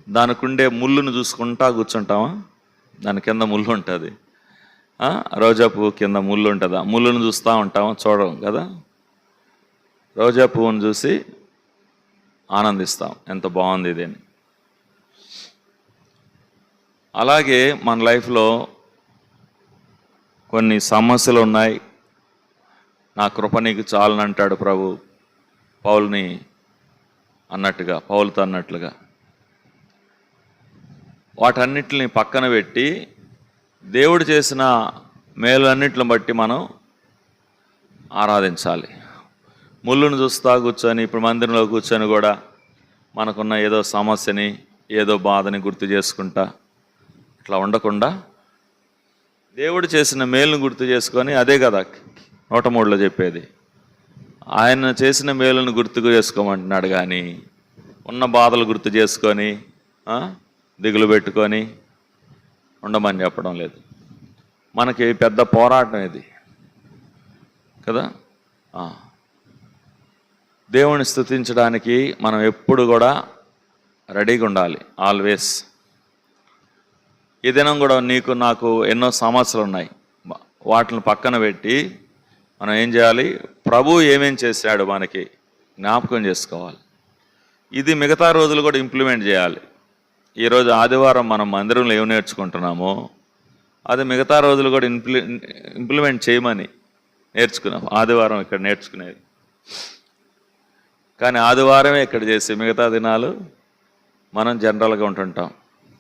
దానికి ఉండే ముళ్ళును చూసుకుంటా కూర్చుంటామా? దాని కింద ముళ్ళు ఉంటుంది. రోజా పువ్వు కింద ముళ్ళు ఉంటుంది. ఆ ముళ్ళును చూస్తూ ఉంటామా? చూడడం కదా. రోజా పువ్వును చూసి ఆనందిస్తాం, ఎంత బాగుంది ఇది అని. అలాగే మన లైఫ్లో కొన్ని సమస్యలు ఉన్నాయి. నా కృప నీకు చాలనంటాడు ప్రభు పౌలుని అన్నట్టుగా, పౌలుతో అన్నట్లుగా. వాటన్నిటిని పక్కన పెట్టి దేవుడు చేసిన మేలన్నిటిని బట్టి మనం ఆరాధించాలి. ముళ్ళును చూస్తా కూర్చొని, ఇప్పుడు మందిరంలో కూర్చొని కూడా మనకున్న ఏదో సమస్యని, ఏదో బాధని గుర్తు చేసుకుంటా ఇట్లా ఉండకుండా దేవుడు చేసిన మేలును గుర్తు చేసుకొని, అదే కదా 103లో చెప్పేది, ఆయన చేసిన మేలును గుర్తుకు చేసుకోమంటున్నాడు. కానీ ఉన్న బాధలు గుర్తు చేసుకొని దిగులు పెట్టుకొని ఉండమని చెప్పడం లేదు. మనకి పెద్ద పోరాటం ఇది కదా. దేవుని స్తుతించడానికి మనం ఎప్పుడు కూడా రెడీగా ఉండాలి, ఆల్వేస్. ఈ దినం కూడా నీకు నాకు ఎన్నో సమస్యలు ఉన్నాయి. వాటిని పక్కన పెట్టి మనం ఏం చేయాలి? ప్రభు ఏమేం చేశాడు మనకి జ్ఞాపకం చేసుకోవాలి. ఇది మిగతా రోజులు కూడా ఇంప్లిమెంట్ చేయాలి. ఈరోజు ఆదివారం మనం మందిరంలో ఏమి నేర్చుకుంటున్నామో అది మిగతా రోజులు కూడా ఇంప్లిమెంట్ చేయమని నేర్చుకున్నాం. ఆదివారం ఇక్కడ నేర్చుకునేది, కానీ ఆదివారమే ఇక్కడ చేసి మిగతా దినాలు మనం జనరల్గా ఉంటుంటాం.